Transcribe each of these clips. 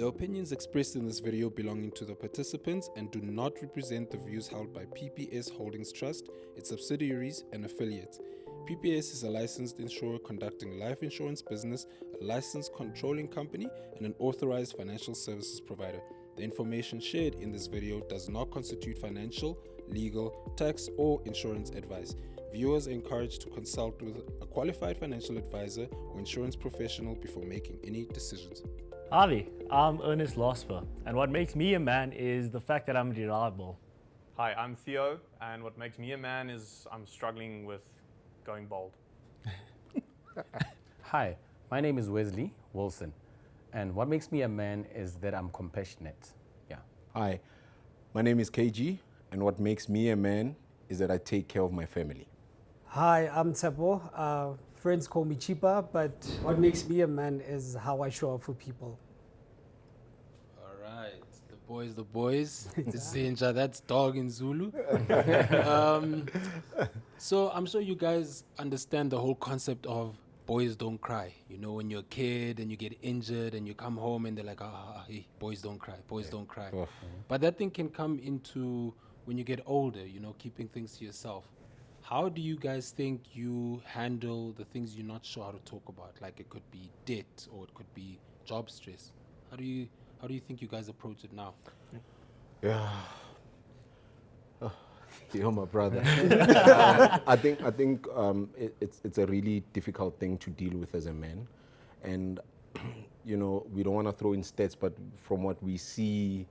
The opinions expressed in this video belonging to the participants and do not represent the views held by PPS Holdings Trust, its subsidiaries and affiliates. PPS is a licensed insurer conducting life insurance business, a licensed controlling company, and an authorized financial services provider. The information shared in this video does not constitute financial, legal, tax, or insurance advice. Viewers are encouraged to consult with a qualified financial advisor or insurance professional before making any decisions. Hi, I'm Ernest Losper, and what makes me a man is the fact that I'm reliable. Hi, I'm Theo, and what makes me a man is I'm struggling with going bald. Hi, my name is Wesley Wilson, and what makes me a man is that I'm compassionate. Yeah. Hi, my name is KG, and what makes me a man is that I take care of my family. Hi, I'm Tsepo. Friends call me Chipa, but what makes me a man is how I show up for people. All right, the boys. It's Zinja, that's dog in Zulu. So I'm sure you guys understand the whole concept of boys don't cry. You know, when you're a kid and you get injured and you come home and they're like, hey, boys don't cry, boys don't cry. Oh. But that thing can come into when you get older, you know, keeping things to yourself. How do you guys think you handle the things you're not sure how to talk about? Like it could be debt or it could be job stress. How do you think you guys approach it now? Yeah. Oh, you're my brother. I think it's a really difficult thing to deal with as a man, and you know, we don't want to throw in stats, but from what we see,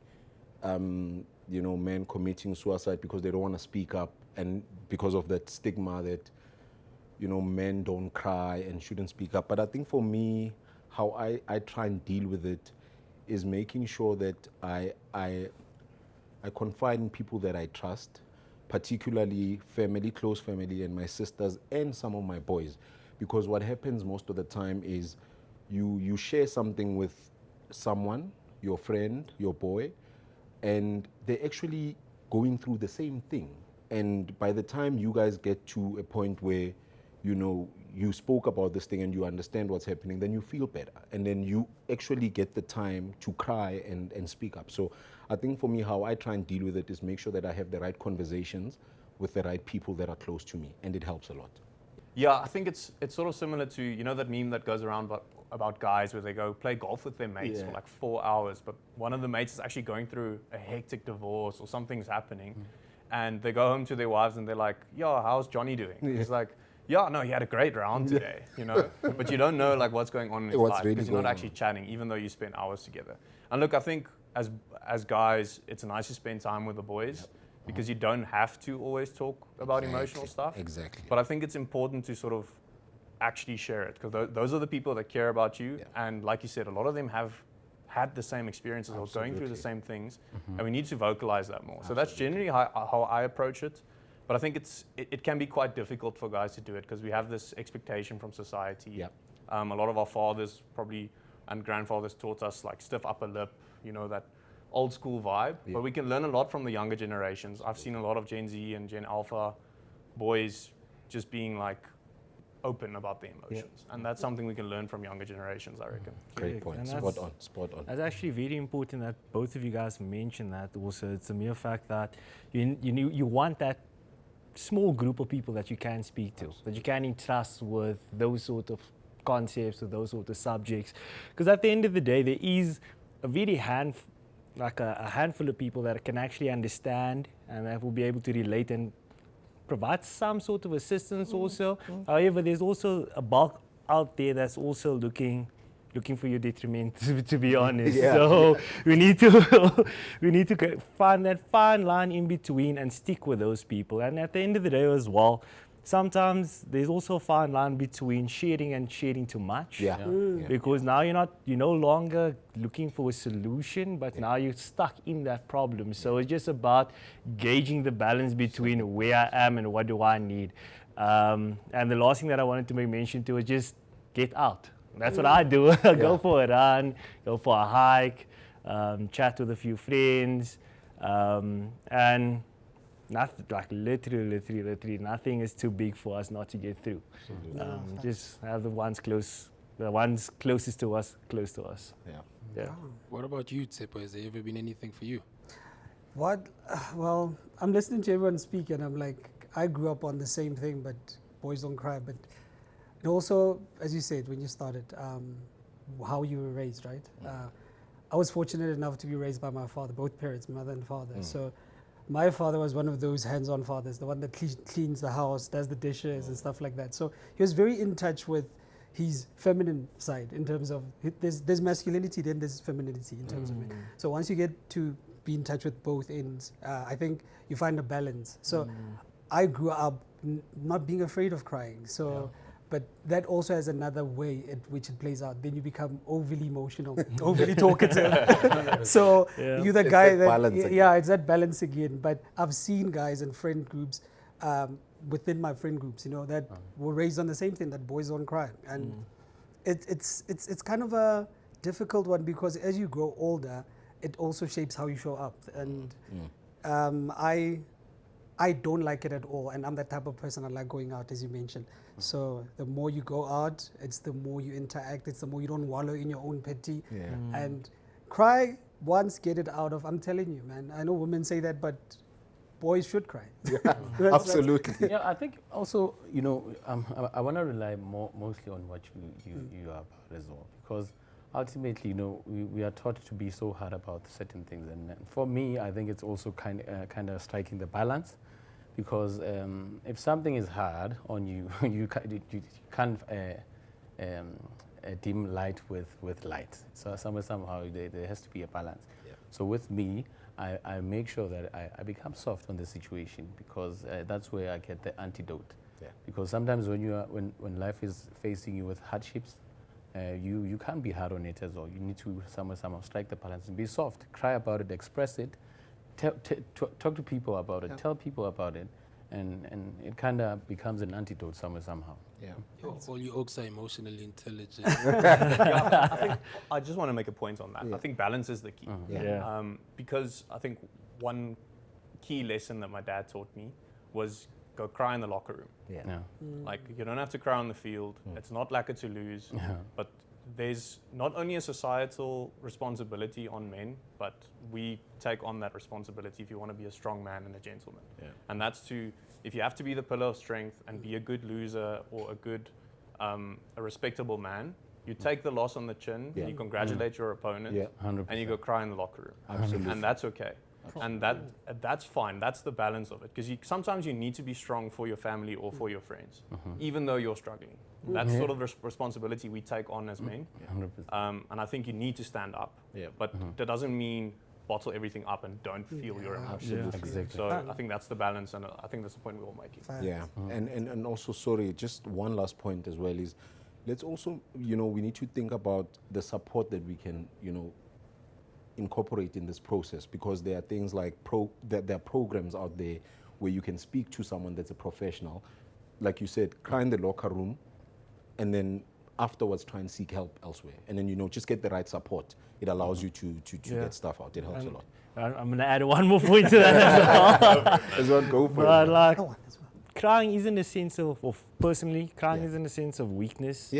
you know, men committing suicide because they don't want to speak up, and because of that stigma that, you know, men don't cry and shouldn't speak up. But I think for me, how I try and deal with it is making sure that I confide in people that I trust, particularly family, close family, and my sisters and some of my boys. Because what happens most of the time is you share something with someone, your friend, your boy, and they're actually going through the same thing. And by the time you guys get to a point where, you know, you spoke about this thing and you understand what's happening, then you feel better. And then you actually get the time to cry and speak up. So I think for me, how I try and deal with it is make sure that I have the right conversations with the right people that are close to me. And it helps a lot. Yeah, I think it's sort of similar to, you know, that meme that goes around about guys where they go play golf with their mates for like 4 hours, but one of the mates is actually going through a hectic divorce or something's happening. And they go home to their wives and they're like, yo, how's Johnny doing? It's like, yeah, no, he had a great round today, you know, but you don't know like what's going on in his life because you're not actually chatting, even though you spend hours together. And look, I think as guys, it's nice to spend time with the boys because you don't have to always talk about emotional stuff. Exactly. But I think it's important to sort of actually share it because those are the people that care about you. Yeah. And like you said, a lot of them have had the same experiences or going through the same things, and we need to vocalize that more. So that's generally how I approach it. But I think it can be quite difficult for guys to do it because we have this expectation from society. Yep. A lot of our fathers probably and grandfathers taught us like stiff upper lip, you know, that old school vibe. Yep. But we can learn a lot from the younger generations. I've seen a lot of Gen Z and Gen Alpha boys just being like open about their emotions. And that's something we can learn from younger generations, I reckon. Great point. And Spot on. That's actually very important that both of you guys mentioned that also. It's a mere fact that you want that small group of people that you can speak to, that you can entrust with those sort of concepts or those sort of subjects. Because at the end of the day, there is a very a handful of people that can actually understand and that will be able to relate and provide some sort of assistance also. However, there's also a bulk out there that's also looking for your detriment, to be honest. So we need to find that fine line in between and stick with those people. And at the end of the day as well, sometimes there's also a fine line between sharing and sharing too much. Because now you're no longer looking for a solution, but now you're stuck in that problem. So it's just about gauging the balance between where I am and what do I need. And the last thing that I wanted to make mention to is just get out. That's what I do. Go for a run, go for a hike, chat with a few friends, and nothing, like literally nothing is too big for us not to get through. Just have the ones closest to us, close to us. Yeah. Yeah. What about you, Tsepo? Has there ever been anything for you? What? Well, I'm listening to everyone speak, and I'm like, I grew up on the same thing, but boys don't cry. But and also, as you said when you started, how you were raised, right? I was fortunate enough to be raised by my father, both parents, mother and father. So my father was one of those hands-on fathers, the one that cleans the house, does the dishes and stuff like that. So he was very in touch with his feminine side in terms of there's masculinity, then there's femininity in terms of it. So once you get to be in touch with both ends, I think you find a balance. So I grew up not being afraid of crying. So, but that also has another way at which it plays out. Then you become overly emotional, overly talkative. So you're the guy that it's that balance again. But I've seen guys in friend groups, within my friend groups, you know, that were raised on the same thing, that boys don't cry, and it's kind of a difficult one, because as you grow older, it also shapes how you show up, and I don't like it at all, and I'm that type of person. I like going out, as you mentioned. So the more you go out, it's the more you interact, it's the more you don't wallow in your own pity. And cry once, get it out of. I'm telling you, man. I know women say that, but boys should cry. Absolutely. Yeah, I think also, you know, I want to rely mostly on what you are about as well, because ultimately, you know, we are taught to be so hard about certain things, and for me, I think it's also kind of striking the balance, because if something is hard on you, you can't dim light with light. So somehow there has to be a balance. So with me, I make sure that I become soft on the situation, because that's where I get the antidote. Because sometimes when life is facing you with hardships, you can't be hard on it as well. You need to somehow strike the balance and be soft. Cry about it, express it, talk to people about it, tell people about it, and it kind of becomes an antidote somehow. All you oaks are emotionally intelligent. I think I just want to make a point on that. I think balance is the key. Because I think one key lesson that my dad taught me was go cry in the locker room. Like, you don't have to cry on the field. It's not lacquer to lose. But there's not only a societal responsibility on men, but we take on that responsibility if you want to be a strong man and a gentleman. And that's if you have to be the pillar of strength and be a good loser or a respectable man, you take the loss on the chin, you congratulate your opponent, and you go cry in the locker room. Absolutely. And that's okay. And that's fine. That's the balance of it. Because sometimes you need to be strong for your family or for your friends, even though you're struggling. That's sort of the responsibility we take on as men. 100%. And I think you need to stand up. But that doesn't mean bottle everything up and don't feel your emotions. Exactly. So I think that's the balance, and I think that's the point we're all making. And also, sorry, just one last point as well is, let's also, you know, we need to think about the support that we can, you know, incorporate in this process, because there are things like there are programs out there where you can speak to someone that's a professional, like you said, cry in the locker room, and then afterwards try and seek help elsewhere, and then, you know, just get the right support. It allows you to get stuff out. It helps a lot. I'm going to add one more point to that as well. As well, go for But it. like, crying isn't a sense of personally, crying isn't a sense of weakness.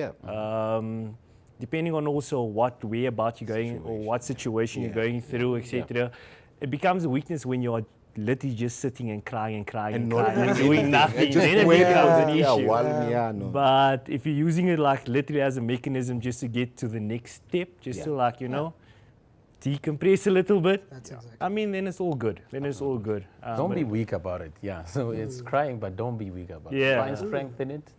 Depending on also where about you're going or what situation you're going through, etc. It becomes a weakness when you're literally just sitting and crying and doing nothing. Then it becomes an issue. But if you're using it like literally as a mechanism just to get to the next step, just to like, you know, decompress a little bit. That's exactly. I mean, then it's all good. Don't be weak about it. So it's crying, but don't be weak about it. Try and strengthen it.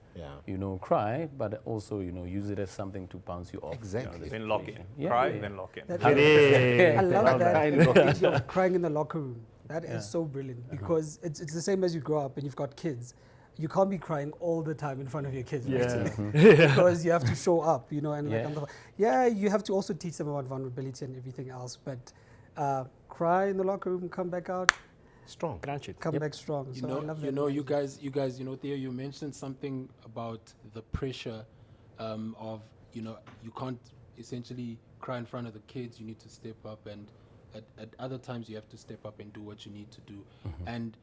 You know, cry, but also, you know, use it as something to bounce you off. Exactly. You know, Then lock in. Cry, then lock in. I love that analogy of crying in the locker room. That is so brilliant, because it's the same as you grow up and you've got kids. You can't be crying all the time in front of your kids, right? Because you have to show up, you know, and you have to also teach them about vulnerability and everything else. But cry in the locker room, come back out strong. Come back strong. You so know, I love that. you guys, you know, Theo, you mentioned something about the pressure of, you know, you can't essentially cry in front of the kids. You need to step up, and at other times you have to step up and do what you need to do. And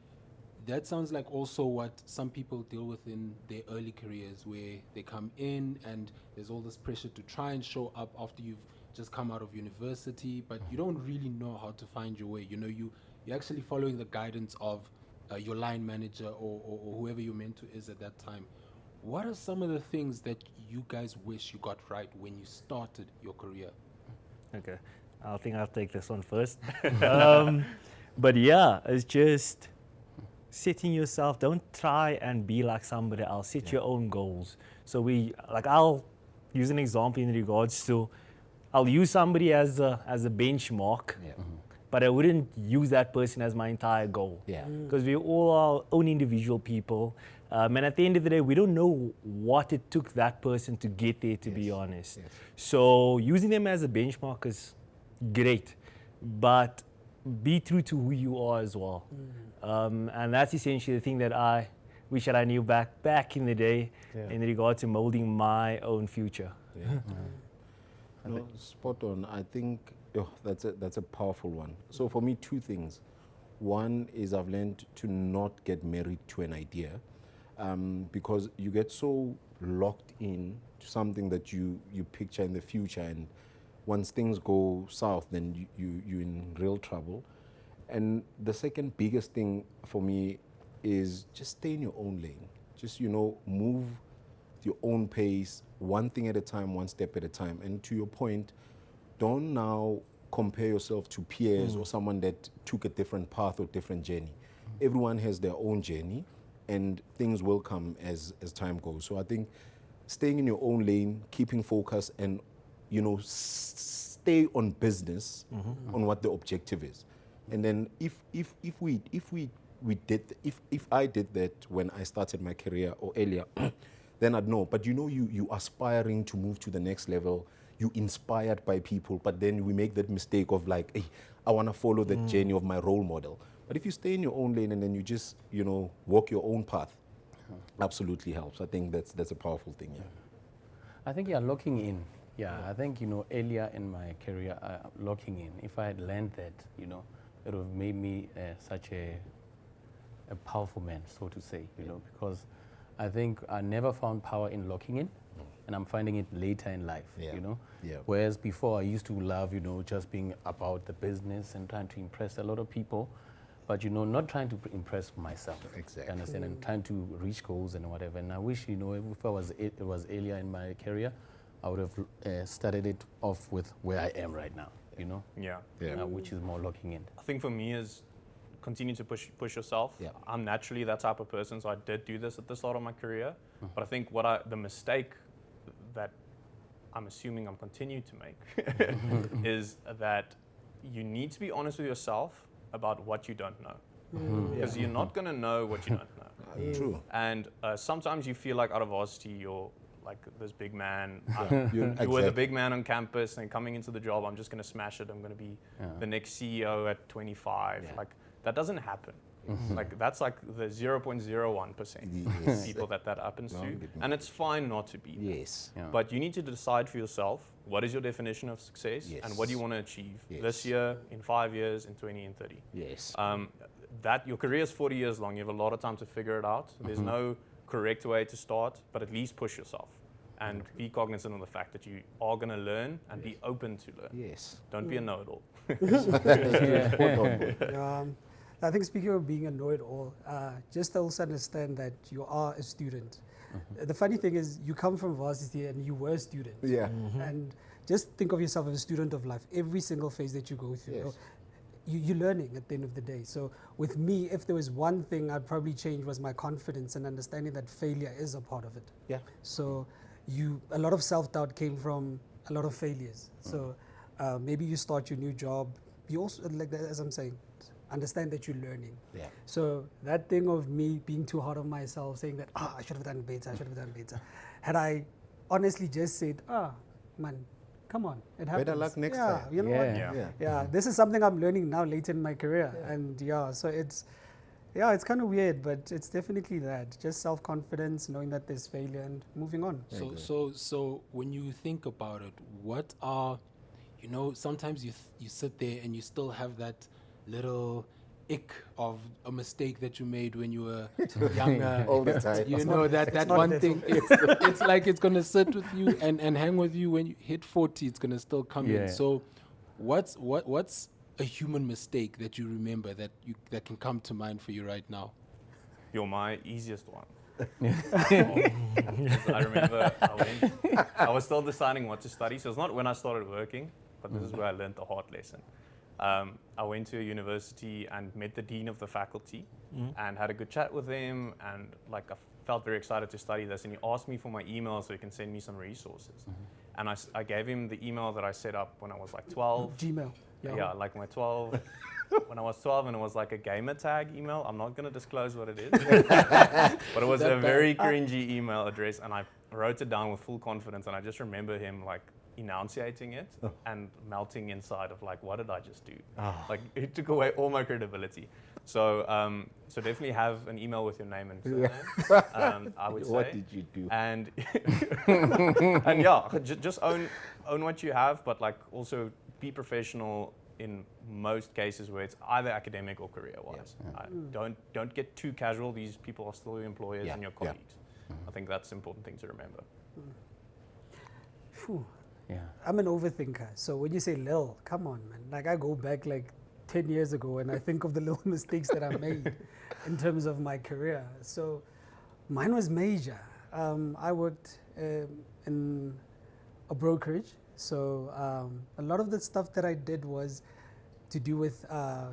that sounds like also what some people deal with in their early careers, where they come in and there's all this pressure to try and show up after you've just come out of university, but you don't really know how to find your way. You know, you're actually following the guidance of your line manager or whoever your mentor is at that time. What are some of the things that you guys wish you got right when you started your career? Okay, I think I'll take this one first. But yeah, it's just setting yourself. Don't try and be like somebody else. Set your own goals. So I'll use an example in regards to, I'll use somebody as a benchmark, but I wouldn't use that person as my entire goal. Yeah. Because we all are our own individual people. And at the end of the day, we don't know what it took that person to get there, to be honest. Yes. So using them as a benchmark is great, but be true to who you are as well. And that's essentially the thing that I wish that I knew back in the day in regard to molding my own future. No, spot on. I think that's a powerful one. So for me, two things. One is I've learned to not get married to an idea, because you get so locked in to something that you picture in the future, and once things go south, then you're in real trouble. And the second biggest thing for me is just stay in your own lane. Just, move your own pace, one thing at a time, one step at a time. And to your point, don't now compare yourself to peers or someone that took a different path or different journey. Everyone has their own journey, and things will come as time goes. So I think staying in your own lane, keeping focus, and stay on business on what the objective is. And then if I did that when I started my career or earlier, then I'd know. But you aspiring to move to the next level, you inspired by people, but then we make that mistake of like, hey, I want to follow the journey of my role model. But if you stay in your own lane and then you just, walk your own path, absolutely helps. I think that's a powerful thing. Yeah. I think locking in. Yeah, I think, earlier in my career, locking in, if I had learned that, it would have made me such a powerful man, so to say, because I think I never found power in locking in, and I'm finding it later in life, Yeah. Whereas before I used to love, just being about the business and trying to impress a lot of people, but, not trying to impress myself. Exactly. You understand? And trying to reach goals and whatever. And I wish, if it was earlier in my career, I would have started it off with where I am right now, Yeah. which is more locking in. I think for me is continue to push yourself. Yeah. I'm naturally that type of person, so I did do this at the start of my career. But I think the mistake that I'm assuming I'm continuing to make is that you need to be honest with yourself about what you don't know. Because you're not going to know what you don't know. True. And sometimes you feel like out of varsity, you're like this big man. You're You were the big man on campus, and coming into the job, I'm just going to smash it. I'm going to be the next CEO at 25. Yeah. Like that doesn't happen. Like that's like the 0.01% Yes. people that happens No, to, get me. and it's fine not to be. Yes. Yeah. But you need to decide for yourself what is your definition of success Yes. and what do you want to achieve Yes. this year, in 5 years, in 20, and 30. Yes. That your career is 40 years long. You have a lot of time to figure it out. There's no correct way to start, but at least push yourself and be cognizant of the fact that you are going to learn and be open to learn. Yes. Don't be a know-it-all. I think speaking of being a know-it-all, just also understand that you are a student. The funny thing is you come from varsity and you were a student. Yeah. And just think of yourself as a student of life. Every single phase that you go through, Yes. you're learning at the end of the day. So with me, if there was one thing I'd probably change was my confidence and understanding that failure is a part of it. Yeah. So a lot of self-doubt came from a lot of failures. So maybe you start your new job, you also, like that, as I'm saying, understand that you're learning. Yeah. So that thing of me being too hard on myself, saying that, I should have done better, had I honestly just said, man, come on, it happens. Better luck next yeah, time. You know Yeah. what? Yeah, this is something I'm learning now later in my career. And so it's kind of weird, but it's definitely that. Just self-confidence, knowing that there's failure and moving on. So when you think about it, what are, sometimes you sit there and you still have that little ick of a mistake that you made when you were younger? All the time. You know that not one that thing. It's like it's gonna sit with you and hang with you when you hit 40. It's gonna still come Yeah. in. So, what's a human mistake that you remember that can come to mind for you right now? You're my easiest one. I remember I was still deciding what to study. So it's not when I started working, but this is where I learned the hard lesson. I went to a university and met the dean of the faculty and had a good chat with him, and like I felt very excited to study this, and he asked me for my email so he can send me some resources. And I gave him the email that I set up when I was like 12. Gmail. Yeah, like my 12. When I was 12, and it was like a gamer tag email. I'm not going to disclose what it is, but it was a very cringy email address, and I wrote it down with full confidence, and I just remember him like enunciating it and melting inside of like, what did I just do? Like, it took away all my credibility. So so definitely have an email with your name and surname, I would say. What did you do? And and yeah, just own what you have, but like also be professional in most cases where it's either academic or career-wise. Don't get too casual. These people are still your employers and your colleagues. I think that's an important thing to remember. Phew. Yeah. I'm an overthinker. So when you say Lil, come on, man. Like I go back like 10 years ago and I think of the little mistakes that I made in terms of my career. So mine was major. I worked in a brokerage. So a lot of the stuff that I did was to do with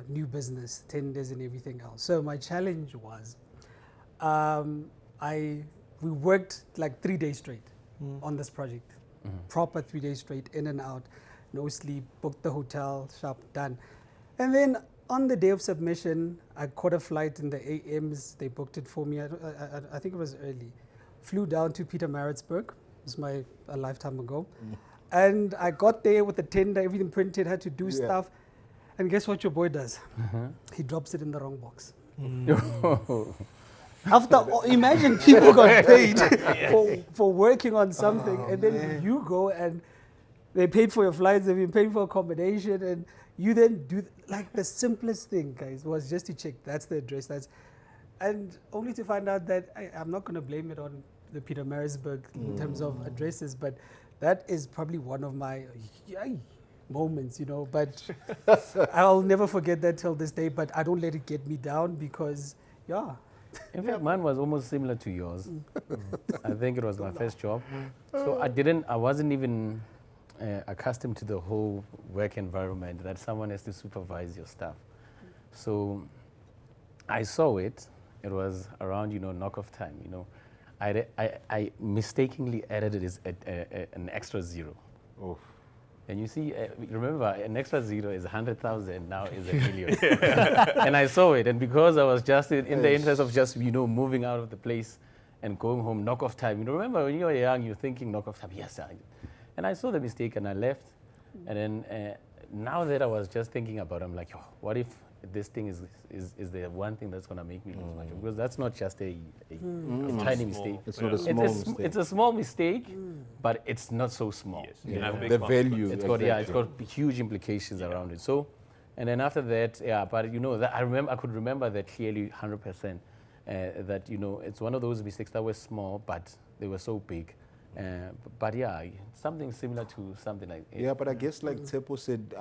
new business, tenders and everything else. So my challenge was we worked like 3 days straight on this project. Proper 3 days straight, in and out, no sleep, booked the hotel, shop, done. And then on the day of submission, I caught a flight in the AMs. They booked it for me. I think it was early. Flew down to Pietermaritzburg. It was a lifetime ago. And I got there with the tender, everything printed, had to do stuff. And guess what your boy does? He drops it in the wrong box. Imagine people got paid for working on something, and then you go and they paid for your flights, they've been paid for accommodation, and you then do like the simplest thing, guys, was just to check that's the address, and only to find out that I'm not going to blame it on the Pietermaritzburg in terms of addresses, but that is probably one of my moments, but I'll never forget that till this day, but I don't let it get me down because, In fact, mine was almost similar to yours. I think it was my first job. So I wasn't even accustomed to the whole work environment that someone has to supervise your staff. So I saw it. It was around, knock-off time, I mistakenly added an extra zero. Oh. And you see, remember, an extra zero is 100,000, now is 1 million. And I saw it, and because I was just in the interest of just, moving out of the place and going home, knock-off time. Remember, when you were young, you're thinking knock-off time, yes. And I saw the mistake, and I left. And then now that I was just thinking about it, I'm like, what if this thing is the one thing that's going to make me lose my job? Because that's not just a tiny mistake. It's not a small mistake. It's a small mistake, but it's not so small. Yes, you can have big The consequences. value. It's got huge implications around it. So, and then after that, but that I could remember that clearly 100%. That it's one of those mistakes that were small, but they were so big. But something similar to something like Yeah, but I guess like Tsepo said,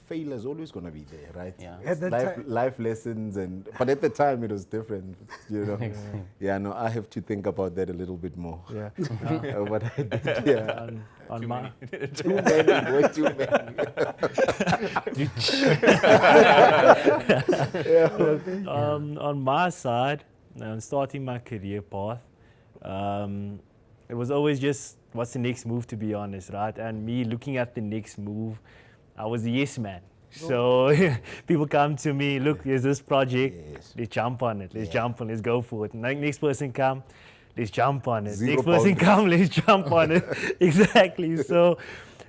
failure is always going to be there, right? Yeah. At that Life lessons, but at the time it was different, Yeah, no, I have to think about that a little bit more. Yeah. What I did, On my Too many, way too many. on my side, starting my career path, it was always just what's the next move, to be honest, right? And me looking at the next move, I was a yes man. So people come to me, look, there's this project, let's jump on it, let's go for it. Next person come, let's jump on it. Zero Next person boundaries. come, let's jump on it. Exactly. So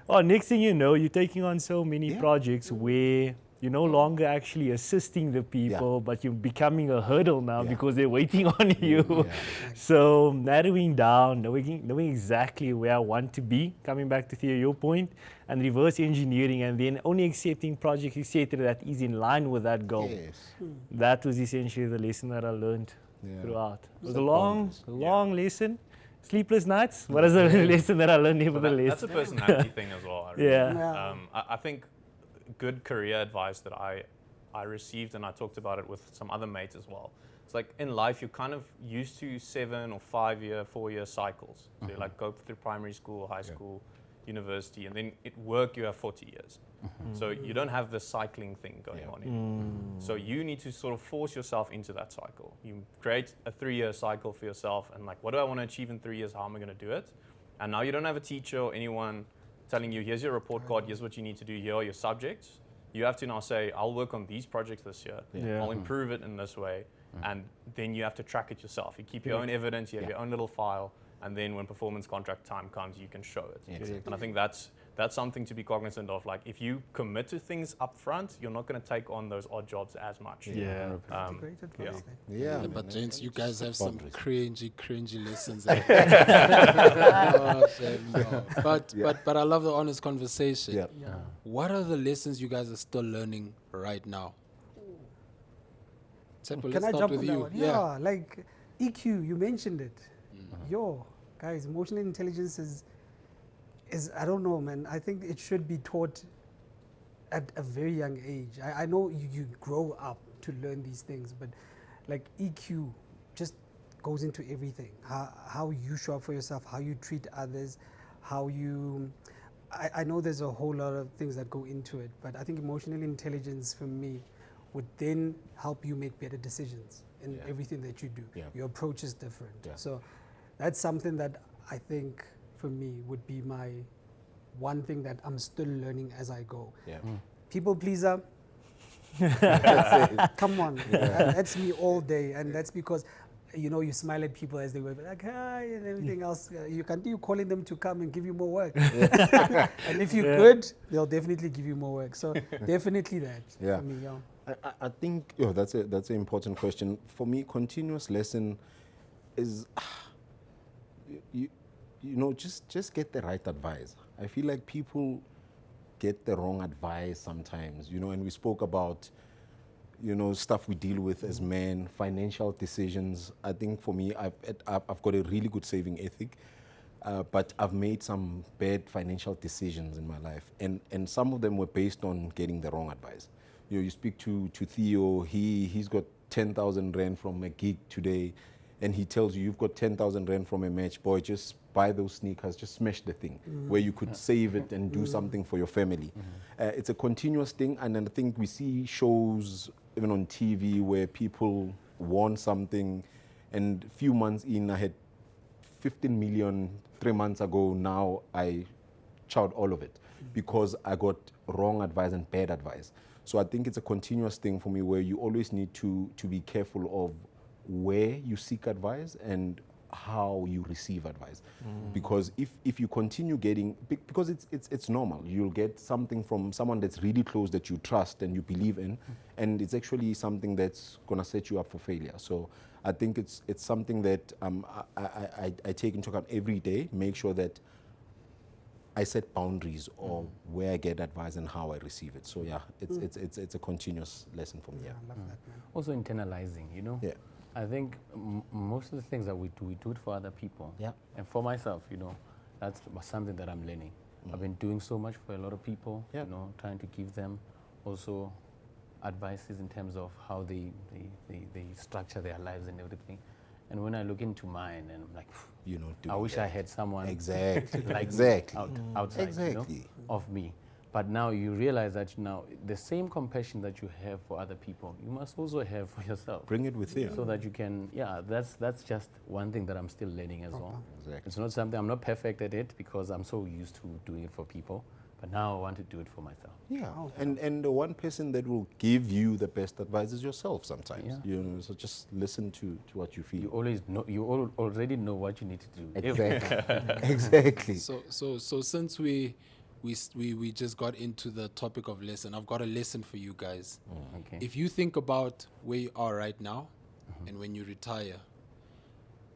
next thing you know, you're taking on so many projects where You're no longer actually assisting the people, but you're becoming a hurdle now because they're waiting on you. So narrowing down, knowing exactly where I want to be, coming back to Theo, your point, and reverse engineering, and then only accepting projects, etc., that is in line with that goal. Yes. That was essentially the lesson that I learned throughout. It was Set a long, boundaries. long lesson. Sleepless nights. What is the lesson that I learned So nevertheless? that's a personality thing as well. I really Yeah. think. I think good career advice that I received, and I talked about it with some other mates as well. It's like in life, you're kind of used to 7 or 5 year, 4 year cycles. So you like go through primary school, high school, university, and then at work you have 40 years. So you don't have the cycling thing going on anymore. So you need to sort of force yourself into that cycle. You create a 3-year cycle for yourself, and like, what do I want to achieve in 3 years? How am I going to do it? And now you don't have a teacher or anyone telling you, here's your report card, here's what you need to do, here are your subjects. You have to now say, I'll work on these projects this year. Yeah. I'll improve it in this way. And then you have to track it yourself. You keep your own evidence, you have your own little file, and then when performance contract time comes, you can show it. Exactly. And I think that's something to be cognizant of. Like, if you commit to things up front, you're not going to take on those odd jobs as much. Yeah. That's a great advice. yeah. Yeah, man, But gents, you guys have set some boundaries. cringy lessons. No. But I love the honest conversation. Yeah. What are the lessons you guys are still learning right now? Tsepo, Can let's I start jump with on that you. one? Yeah, like EQ, you mentioned it. Guys, emotional intelligence is I don't know, man. I think it should be taught at a very young age. I know you grow up to learn these things, but like EQ just goes into everything. How you show up for yourself, how you treat others, how you... I know there's a whole lot of things that go into it, but I think emotional intelligence for me would then help you make better decisions in everything that you do. Yeah. Your approach is different. Yeah. So that's something that I think for me would be my one thing that I'm still learning as I go. Yeah. People pleaser, come on, that's me all day, and that's because you smile at people as they were like hi and everything else. You continue calling them to come and give you more work, and if you're good, they'll definitely give you more work. So definitely that Yeah. for me. I think that's an important question. For me, continuous lesson is just get the right advice. I feel like people get the wrong advice sometimes, and we spoke about stuff we deal with as men, financial decisions. I think for me, I've got a really good saving ethic, but I've made some bad financial decisions in my life, and some of them were based on getting the wrong advice. You speak to Theo, he's got 10,000 rand from a gig today, and he tells you you've got 10,000 rand from a match. Boy, just buy those sneakers, just smash the thing, where you could save it and do something for your family. It's a continuous thing, and then I think we see shows even on TV where people want something, and a few months in, I had 15 million 3 months ago. Now I chowed all of it because I got wrong advice and bad advice. So I think it's a continuous thing for me where you always need to be careful of where you seek advice and how you receive advice. Because if you continue getting, because it's normal, you'll get something from someone that's really close that you trust and you believe in, and it's actually something that's gonna set you up for failure. So I think it's something that I take into account every day, make sure that I set boundaries of where I get advice and how I receive it. So yeah, it's a continuous lesson for me. I love that, man. Also internalizing, Yeah. I think most of the things that we do it for other people. Yeah. And for myself, that's something that I'm learning. I've been doing so much for a lot of people, Yeah. trying to give them also advices in terms of how they structure their lives and everything. And when I look into mine, and I'm like, I wish I had someone Exactly. like Exactly. outside Exactly. of me. But now you realize that now the same compassion that you have for other people, you must also have for yourself. Bring it within. So that you can, that's just one thing that I'm still learning as well. Exactly. It's not something, I'm not perfect at it because I'm so used to doing it for people, but now I want to do it for myself. Yeah, and the one person that will give you the best advice is yourself sometimes. Yeah. So just listen to what you feel. You always know, already know what you need to do. Exactly. Exactly. So since we we just got into the topic of lesson. I've got a lesson for you guys. Okay. If you think about where you are right now and when you retire,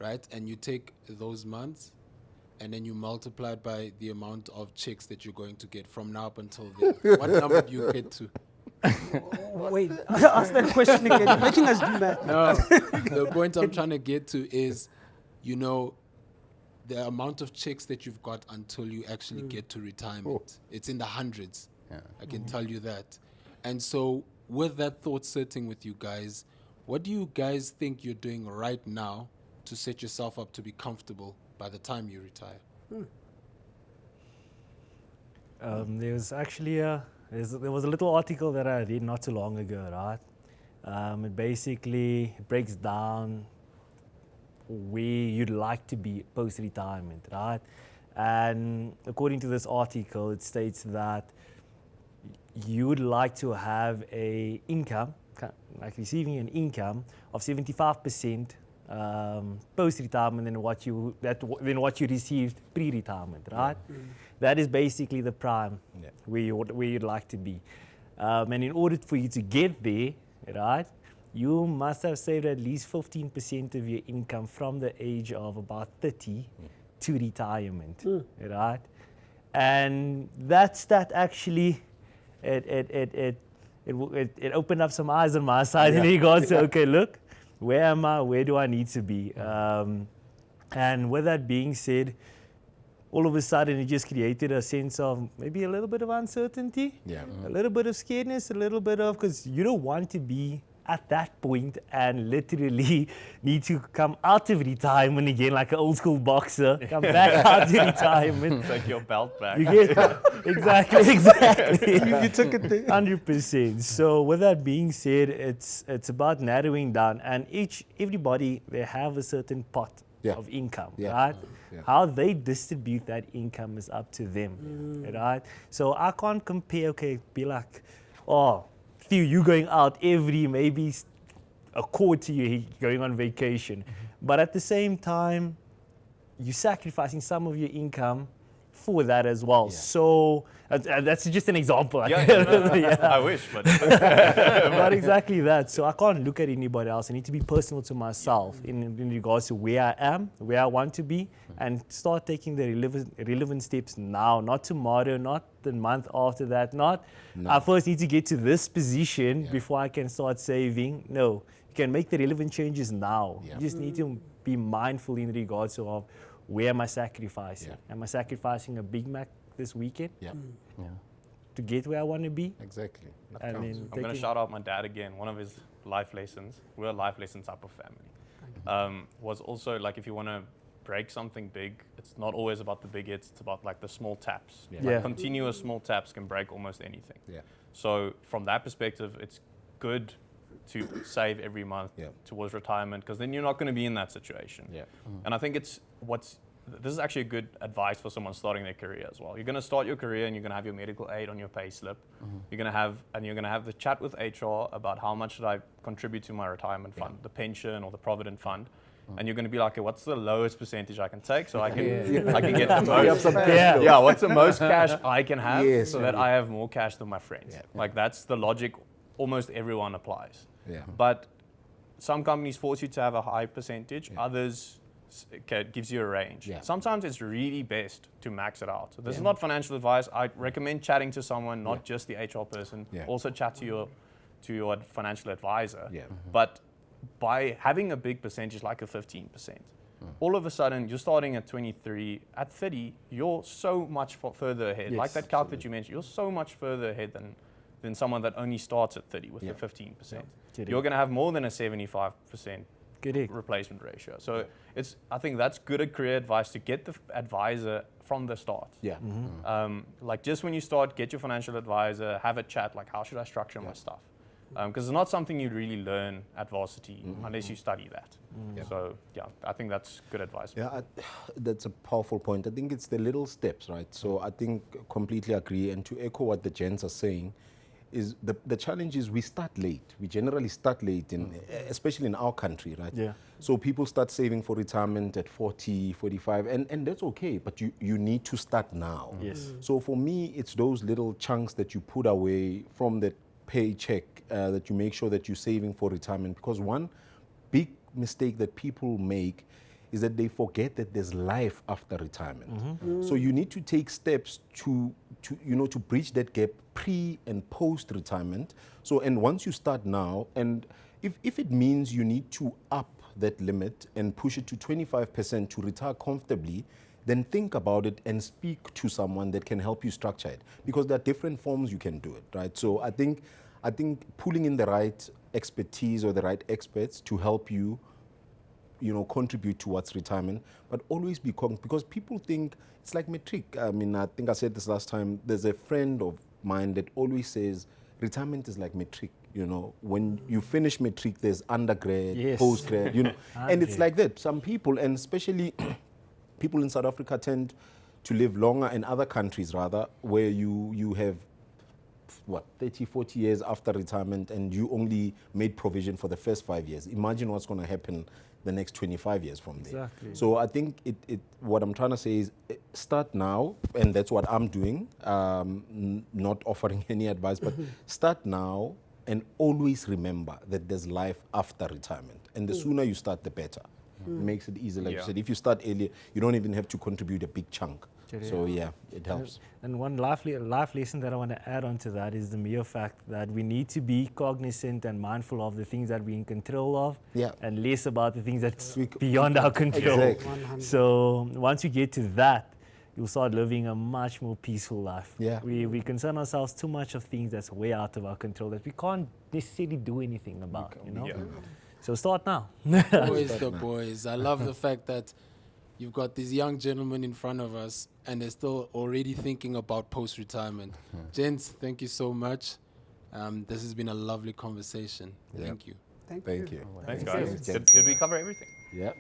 right, and you take those months and then you multiply it by the amount of checks that you're going to get from now up until then, what number do you get to? Wait, ask that question again. You're making us do math. No, the point I'm trying to get to is, you know, the amount of checks that you've got until you actually get to retirement. It's in the hundreds. Yeah. I can tell you that. And so with that thought sitting with you guys, what do you guys think you're doing right now to set yourself up to be comfortable by the time you retire? There was actually there was a little article that I read not too long ago, right? It basically breaks down where you'd like to be post-retirement, right? And according to this article, it states that you would like to have a income, like receiving an income of 75% post-retirement than what you received pre-retirement, right? That is basically the prime where you'd like to be. And in order for you to get there, right, you must have saved at least 15% of your income from the age of about 30 to retirement, right? And that actually, it opened up some eyes on my side in regards to, okay, look, where am I? Where do I need to be? And with that being said, all of a sudden it just created a sense of maybe a little bit of uncertainty, a little bit of scaredness, a little bit of, because you don't want to be at that point and literally need to come out of retirement again like an old school boxer, come back out of retirement. Take your belt back. You get exactly. You took it there. 100%. So with that being said, it's about narrowing down, and everybody, they have a certain pot of income, right? Yeah. How they distribute that income is up to them, right? So I can't compare, be like, oh, Theo, you going out every maybe a quarter you're going on vacation. But at the same time, you're sacrificing some of your income for that as well. So that's just an example. I wish, but Not exactly that. So I can't look at anybody else. I need to be personal to myself in regards to where I am, where I want to be, and start taking the relevant steps now, not tomorrow, not the month after that, I first need to get to this position before I can start saving. No, you can make the relevant changes now. You just need to be mindful in regards to of where am I sacrificing? Am I sacrificing a Big Mac this weekend to get where I want to be? Exactly. And then I'm going to shout out my dad again. One of his life lessons, we're a life lesson type of family, was also like if you want to break something big, it's not always about the big hits, it's about like the small taps. Like continuous small taps can break almost anything. So from that perspective, it's good to save every month towards retirement, because then you're not going to be in that situation. And I think this is actually a good advice for someone starting their career as well. You're going to start your career and you're going to have your medical aid on your pay slip. You're going to have the chat with HR about how much should I contribute to my retirement fund, the pension or the provident fund. And you're going to be like, okay, what's the lowest percentage I can take so I can I can get the most. What's the most cash I can have so that I have more cash than my friends. Like that's the logic almost everyone applies. But some companies force you to have a high percentage, others gives you a range. Sometimes it's really best to max it out. So this is not financial advice. I recommend chatting to someone, not just the HR person. Also chat to your financial advisor. But by having a big percentage like a 15%, all of a sudden you're starting at 23, at 30, you're so much further ahead. Like that calc that you mentioned, you're so much further ahead than someone that only starts at 30 with the 15%. You're going to have more than a 75% replacement ratio. So I think that's good career advice, to get the advisor from the start. Like just when you start, get your financial advisor, have a chat, like how should I structure my stuff? Because it's not something you really learn at varsity unless you study that. So I think that's good advice. That's a powerful point. I think it's the little steps, right? So I think completely agree. And to echo what the gents are saying, is the challenge is we start late. We generally start late, especially in our country, right? Yeah. So people start saving for retirement at 40, 45, and that's okay, but you need to start now. Yes. So for me, it's those little chunks that you put away from that paycheck that you make sure that you're saving for retirement. Because one big mistake that people make is that they forget that there's life after retirement. So you need to take steps to bridge that gap pre and post retirement. So, and once you start now, and if it means you need to up that limit and push it to 25% to retire comfortably, then think about it and speak to someone that can help you structure it, because there are different forms you can do it, right? So I think pulling in the right expertise or the right experts to help you, contribute towards retirement, but always be because people think it's like matric. I mean, I think I said this last time. There's a friend of mine that always says retirement is like matric. When you finish matric, there's undergrad, Yes. postgrad, and it's like that. Some people, and especially people in South Africa, tend to live longer, in other countries rather, where you have 30, 40 years after retirement, and you only made provision for the first 5 years. Imagine what's going to happen the next 25 years from there. Exactly. So I think what I'm trying to say is start now, and that's what I'm doing, not offering any advice, but start now and always remember that there's life after retirement. And the sooner you start, the better. It makes it easy. Like you said, if you start earlier, you don't even have to contribute a big chunk. So yeah, it helps. And one life lesson that I want to add on to that is the mere fact that we need to be cognizant and mindful of the things that we're in control of, Yeah. and less about the things that's We beyond our control. Exactly. 100. So once you get to that, you'll start living a much more peaceful life. Yeah. We concern ourselves too much of things that's way out of our control that we can't necessarily do anything about, Yeah. So start now. Boys, the boys. I love the fact that you've got these young gentlemen in front of us and they're still already thinking about post-retirement. Gents, thank you so much. This has been a lovely conversation. Yeah. Thank you. Thank you. Thanks, guys. Did we cover everything? Yeah.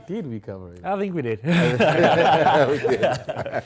Did we cover it? I think we did. Okay.